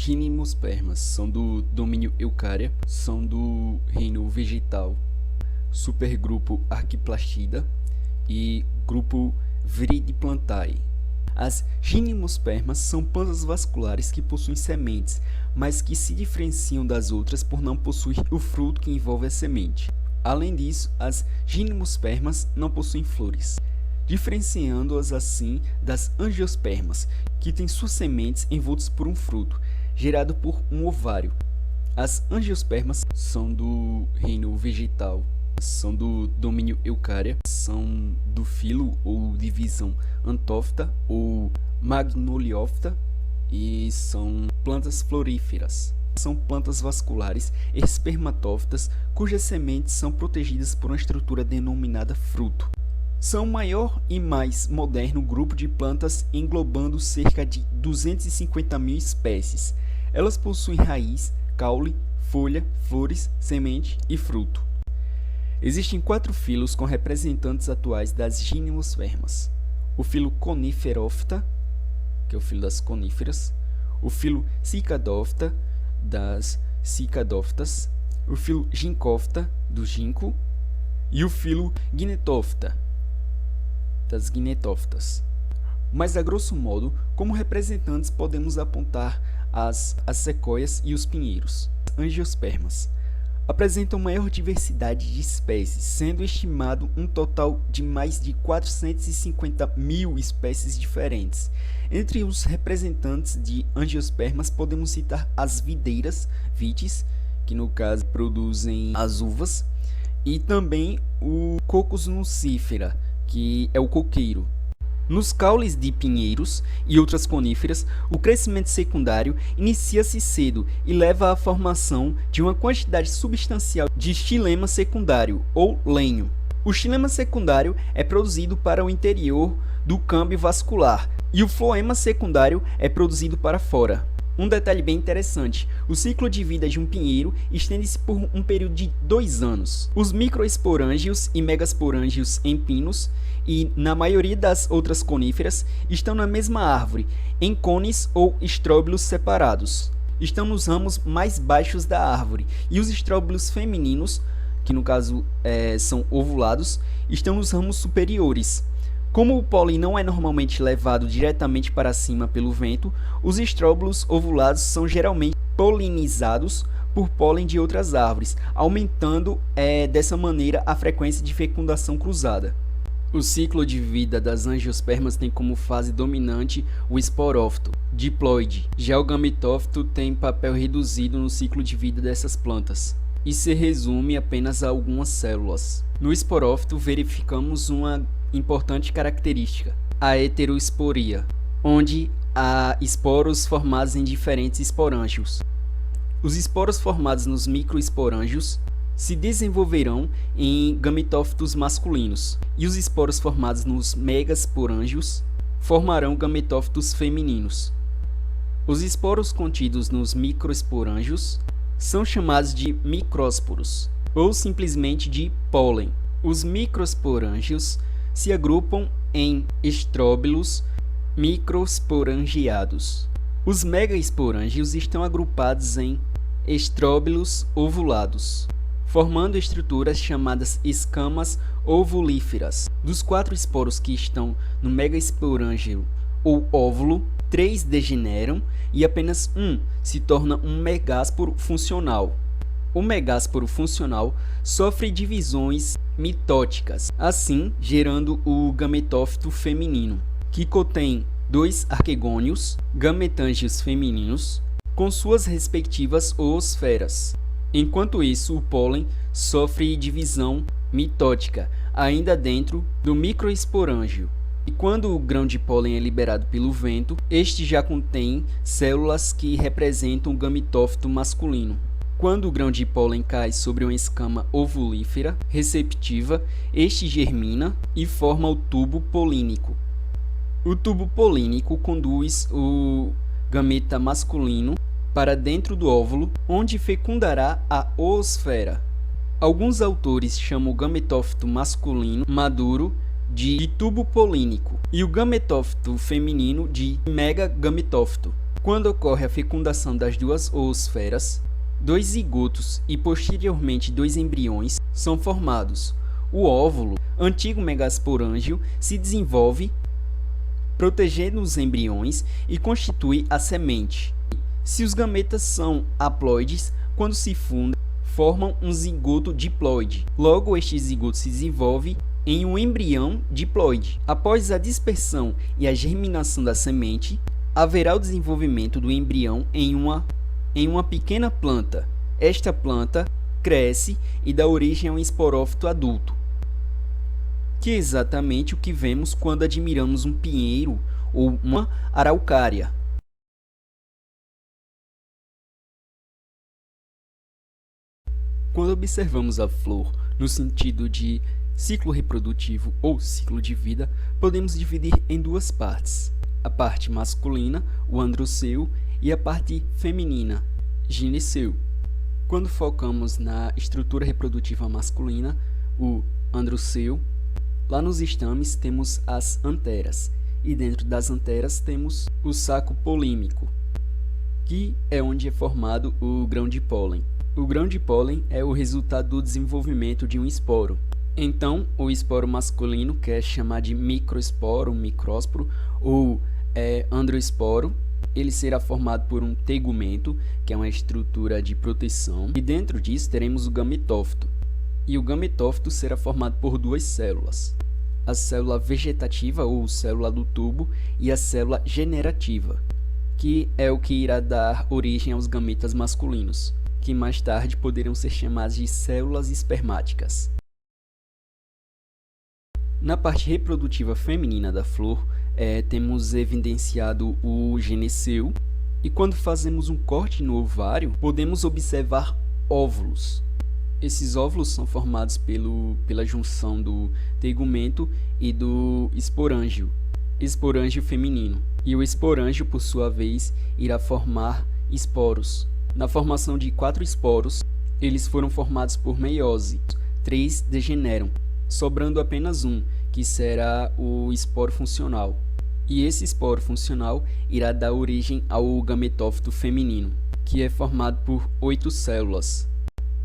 Gimnospermas são do domínio Eukarya, são do reino vegetal, supergrupo Arquiplastida e grupo Viridiplantae. As gimnospermas são plantas vasculares que possuem sementes, mas que se diferenciam das outras por não possuir o fruto que envolve a semente. Além disso, as gimnospermas não possuem flores, diferenciando-as assim das angiospermas, que têm suas sementes envoltas por um fruto, gerado por um ovário. As angiospermas são do reino vegetal, são do domínio Eukarya, são do filo ou divisão Anthophyta ou Magnoliophyta e são plantas floríferas. São plantas vasculares espermatófitas cujas sementes são protegidas por uma estrutura denominada fruto. São o maior e mais moderno grupo de plantas, englobando cerca de 250.000 espécies. Elas possuem raiz, caule, folha, flores, semente e fruto. Existem 4 filos com representantes atuais das gimnospermas. O filo Coniferóphyta, que é o filo das coníferas, o filo Cicadóphyta, das cicadófitas, o filo Ginkgóphyta, do ginkgo, e o filo Gnetophyta, das gnetophytas. Mas, a grosso modo, como representantes podemos apontar as sequoias e os pinheiros. Angiospermas apresentam maior diversidade de espécies, sendo estimado um total de mais de 450.000 espécies diferentes. Entre os representantes de angiospermas podemos citar as videiras, vitis, que no caso produzem as uvas, e também o Cocos nucifera, que é o coqueiro. Nos caules de pinheiros e outras coníferas, o crescimento secundário inicia-se cedo e leva à formação de uma quantidade substancial de xilema secundário, ou lenho. O xilema secundário é produzido para o interior do câmbio vascular e o floema secundário é produzido para fora. Um detalhe bem interessante, o ciclo de vida de um pinheiro estende-se por um período de 2 anos. Os microesporângios e megasporângios em pinos e na maioria das outras coníferas estão na mesma árvore, em cones ou estróbilos separados. Estão nos ramos mais baixos da árvore e os estróbilos femininos, que no caso são ovulados, estão nos ramos superiores. Como o pólen não é normalmente levado diretamente para cima pelo vento, os estróbilos ovulados são geralmente polinizados por pólen de outras árvores, aumentando dessa maneira a frequência de fecundação cruzada. O ciclo de vida das angiospermas tem como fase dominante o esporófito, diploide. Já o gametófito tem papel reduzido no ciclo de vida dessas plantas e se resume apenas a algumas células. No esporófito verificamos uma importante característica, a heteroesporia, onde há esporos formados em diferentes esporângios. Os esporos formados nos microesporângios se desenvolverão em gametófitos masculinos, e os esporos formados nos megasporângios formarão gametófitos femininos. Os esporos contidos nos microesporângios são chamados de micrósporos, ou simplesmente de pólen. Os microesporângios se agrupam em estróbilos microsporangiados. Os megaesporângios estão agrupados em estróbilos ovulados, formando estruturas chamadas escamas ovulíferas. Dos 4 esporos que estão no megaesporângio ou óvulo, 3 degeneram e apenas um se torna um megásporo funcional. O megásporo funcional sofre divisões mitóticas, assim gerando o gametófito feminino, que contém 2 arquegônios, gametângios femininos, com suas respectivas oosferas. Enquanto isso, o pólen sofre divisão mitótica, ainda dentro do microesporângio. E quando o grão de pólen é liberado pelo vento, este já contém células que representam o gametófito masculino. Quando o grão de pólen cai sobre uma escama ovulífera receptiva, este germina e forma o tubo polínico. O tubo polínico conduz o gameta masculino para dentro do óvulo, onde fecundará a oosfera. Alguns autores chamam o gametófito masculino maduro de tubo polínico e o gametófito feminino de megagametófito. Quando ocorre a fecundação das duas oosferas, 2 zigotos e posteriormente 2 embriões são formados. O óvulo, antigo megasporângio, se desenvolve, protegendo os embriões e constitui a semente. Se os gametas são haploides, quando se fundem, formam um zigoto diploide. Logo, este zigoto se desenvolve em um embrião diploide. Após a dispersão e a germinação da semente, haverá o desenvolvimento do embrião em uma pequena planta. Esta planta cresce e dá origem a um esporófito adulto, que é exatamente o que vemos quando admiramos um pinheiro ou uma araucária. Quando observamos a flor no sentido de ciclo reprodutivo ou ciclo de vida, podemos dividir em 2 partes. A parte masculina, o androceu, e a parte feminina, gineceu. Quando focamos na estrutura reprodutiva masculina, o androceu, lá nos estames temos as anteras, e dentro das anteras temos o saco polímico, que é onde é formado o grão de pólen. O grão de pólen é o resultado do desenvolvimento de um esporo. Então, o esporo masculino, que é chamado de microesporo, micrósporo, ou androesporo, ele será formado por um tegumento, que é uma estrutura de proteção, e dentro disso teremos o gametófito. E o gametófito será formado por 2 células: a célula vegetativa, ou célula do tubo, e a célula generativa, que é o que irá dar origem aos gametas masculinos, que mais tarde poderão ser chamadas de células espermáticas. Na parte reprodutiva feminina da flor, temos evidenciado o gineceu, e quando fazemos um corte no ovário, podemos observar óvulos. Esses óvulos são formados pela junção do tegumento e do esporângio feminino. E o esporângio, por sua vez, irá formar esporos. Na formação de 4 esporos, eles foram formados por meiose. 3 degeneram, sobrando apenas um, que será o esporo funcional. E esse esporo funcional irá dar origem ao gametófito feminino, que é formado por 8 células.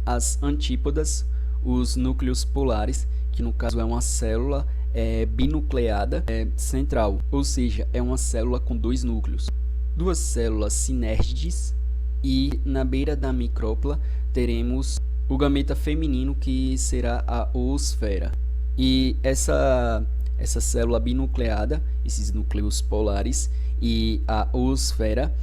As antípodas, os núcleos polares, que no caso é uma célula binucleada central, ou seja, é uma célula com 2 núcleos. 2 células sinérgides, e na beira da micrópula teremos o gameta feminino, que será a oosfera. E essa célula binucleada, esses núcleos polares e a oosfera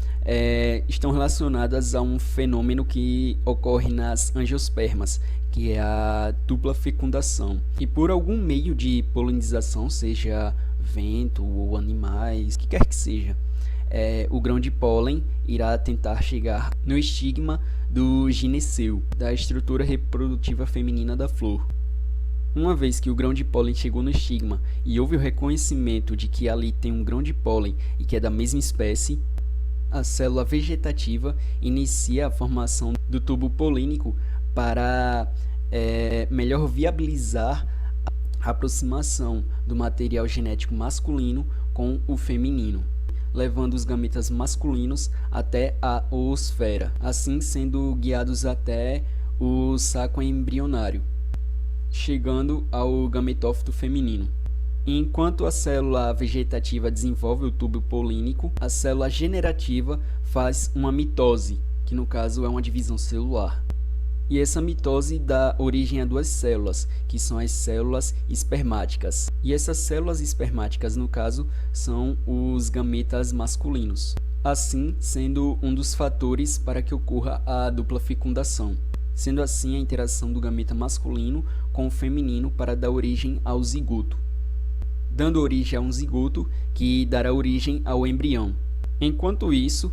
estão relacionadas a um fenômeno que ocorre nas angiospermas, que é a dupla fecundação. E por algum meio de polinização, seja vento ou animais, o que quer que seja, o grão de pólen irá tentar chegar no estigma do gineceu, da estrutura reprodutiva feminina da flor. Uma vez que o grão de pólen chegou no estigma e houve o reconhecimento de que ali tem um grão de pólen e que é da mesma espécie, a célula vegetativa inicia a formação do tubo polínico para melhor viabilizar a aproximação do material genético masculino com o feminino, levando os gametas masculinos até a oosfera, assim sendo guiados até o saco embrionário, chegando ao gametófito feminino. Enquanto a célula vegetativa desenvolve o tubo polínico, a célula generativa faz uma mitose, que no caso é uma divisão celular. E essa mitose dá origem a 2 células, que são as células espermáticas. E essas células espermáticas, no caso, são os gametas masculinos, assim sendo um dos fatores para que ocorra a dupla fecundação, sendo assim a interação do gameta masculino com o feminino para dar origem ao zigoto, dando origem a um zigoto que dará origem ao embrião. Enquanto isso,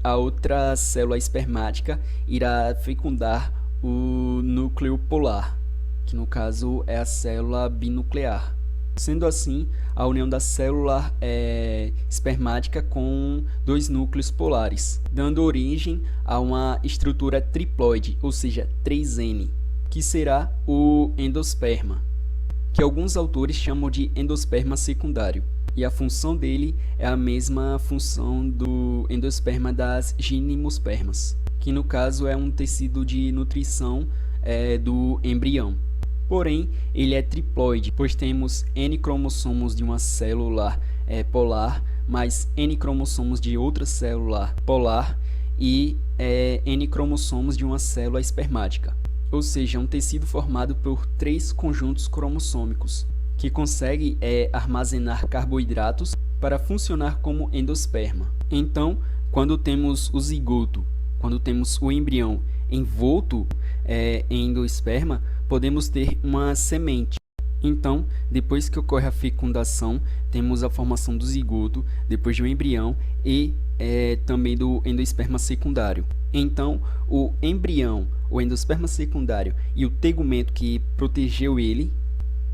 a outra célula espermática irá fecundar o núcleo polar, que no caso é a célula binuclear. Sendo assim, a união da célula espermática com 2 núcleos polares, dando origem a uma estrutura triploide, ou seja, 3N, que será o endosperma, que alguns autores chamam de endosperma secundário. E a função dele é a mesma função do endosperma das gimnospermas, que no caso é um tecido de nutrição do embrião. Porém, ele é triploide, pois temos N cromossomos de uma célula polar, mais N cromossomos de outra célula polar e N cromossomos de uma célula espermática. Ou seja, é um tecido formado por 3 conjuntos cromossômicos, que consegue armazenar carboidratos para funcionar como endosperma. Então, quando temos o zigoto, quando temos o embrião envolto em endosperma, podemos ter uma semente. Então, depois que ocorre a fecundação, temos a formação do zigoto, depois do embrião e também do endosperma secundário. Então, o embrião, o endosperma secundário e o tegumento que protegeu ele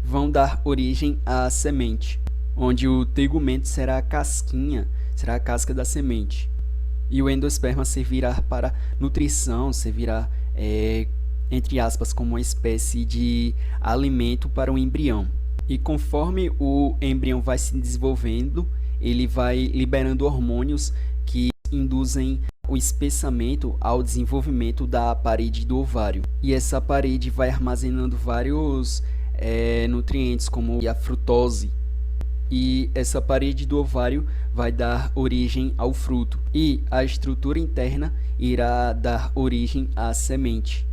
vão dar origem à semente, onde o tegumento será a casquinha, será a casca da semente. E o endosperma servirá para nutrição, servirá, entre aspas, como uma espécie de alimento para o embrião. E conforme o embrião vai se desenvolvendo, ele vai liberando hormônios que induzem o espessamento ao desenvolvimento da parede do ovário. E essa parede vai armazenando vários nutrientes, como a frutose, e essa parede do ovário vai dar origem ao fruto, e a estrutura interna irá dar origem à semente,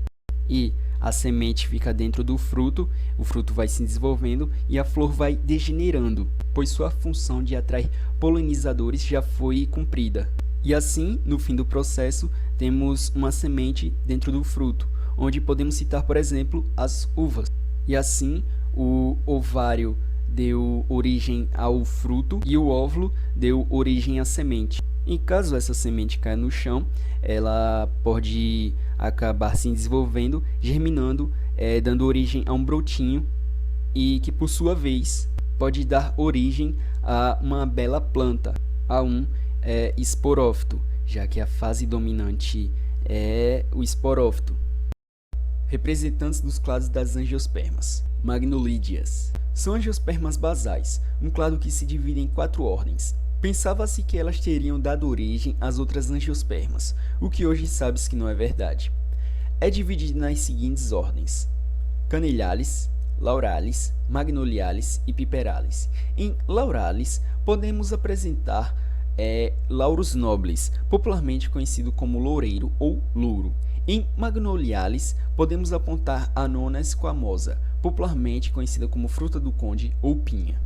e a semente fica dentro do fruto, o fruto vai se desenvolvendo e a flor vai degenerando, pois sua função de atrair polinizadores já foi cumprida. E assim, no fim do processo, temos uma semente dentro do fruto, onde podemos citar, por exemplo, as uvas. E assim, o ovário deu origem ao fruto e o óvulo deu origem à semente. Em caso essa semente caia no chão, ela pode acabar se desenvolvendo, germinando, dando origem a um brotinho, e que por sua vez pode dar origem a uma bela planta, a um esporófito, já que a fase dominante é o esporófito. Representantes dos clados das angiospermas. Magnolídeas. São angiospermas basais, um clado que se divide em 4 ordens. Pensava-se que elas teriam dado origem às outras angiospermas, o que hoje sabe-se que não é verdade. É dividido nas seguintes ordens: Canelhalis, Lauralis, Magnolialis e Piperalis. Em Lauralis, podemos apresentar Laurus nobilis, popularmente conhecido como loureiro ou louro. Em Magnolialis, podemos apontar a Nona squamosa, popularmente conhecida como fruta do conde ou pinha.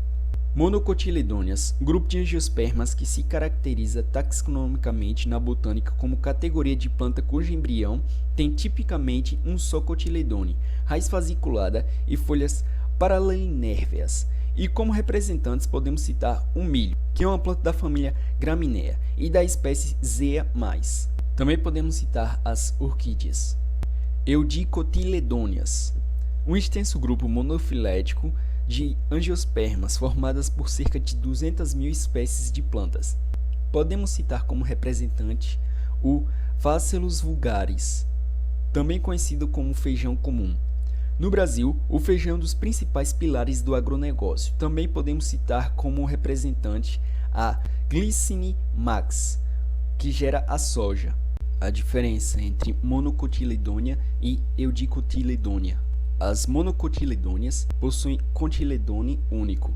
Monocotiledôneas, grupo de angiospermas que se caracteriza taxonomicamente na botânica como categoria de planta cujo embrião tem tipicamente um só cotiledone, raiz fasciculada e folhas paralelinérveas. E como representantes podemos citar o milho, que é uma planta da família Graminea e da espécie Zea mais. Também podemos citar as orquídeas. Eudicotiledôneas, um extenso grupo monofilético de angiospermas formadas por cerca de 200.000 espécies de plantas. Podemos citar como representante o Phaceolus vulgaris, também conhecido como feijão comum. No Brasil, o feijão é um dos principais pilares do agronegócio. Também podemos citar como representante a Glycine max, que gera a soja. A diferença entre monocotiledônea e eudicotiledônea. As monocotiledôneas possuem cotiledone único,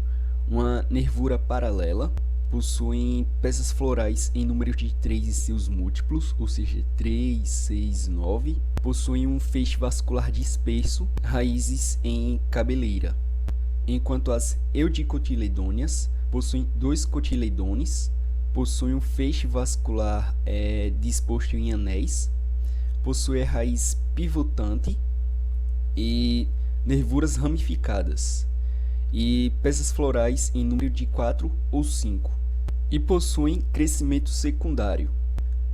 uma nervura paralela, possuem peças florais em número de 3 e seus múltiplos, ou seja, 3, 6, 9, possuem um feixe vascular disperso, raízes em cabeleira, enquanto as eudicotiledôneas possuem 2 cotiledones, possuem um feixe vascular disposto em anéis, possui raiz pivotante e nervuras ramificadas, e peças florais em número de 4 ou 5, e possuem crescimento secundário.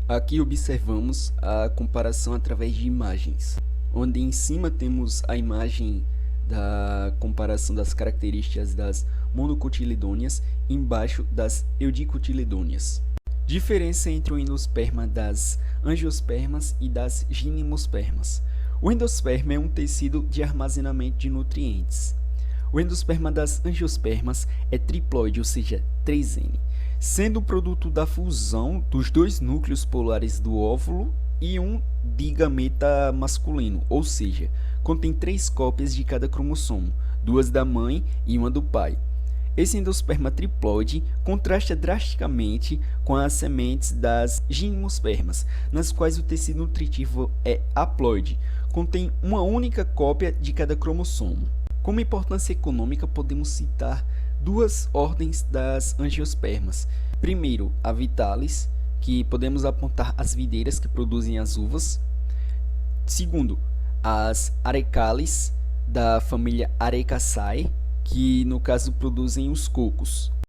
Aqui observamos a comparação através de imagens, onde em cima temos a imagem da comparação das características das monocotiledôneas, embaixo das eudicotiledôneas. Diferença entre o endosperma das angiospermas e das gimnospermas. O endosperma é um tecido de armazenamento de nutrientes. O endosperma das angiospermas é triploide, ou seja, 3N, sendo produto da fusão dos dois núcleos polares do óvulo e um digameta masculino, ou seja, contém 3 cópias de cada cromossomo, 2 da mãe e uma do pai. Esse endosperma triploide contrasta drasticamente com as sementes das gimnospermas, nas quais o tecido nutritivo é haploide, contém uma única cópia de cada cromossomo. Como importância econômica, podemos citar 2 ordens das angiospermas. Primeiro, a Vitalis, que podemos apontar as videiras que produzem as uvas. Segundo, as Arecales, da família Arecaceae, que no caso produzem os cocos.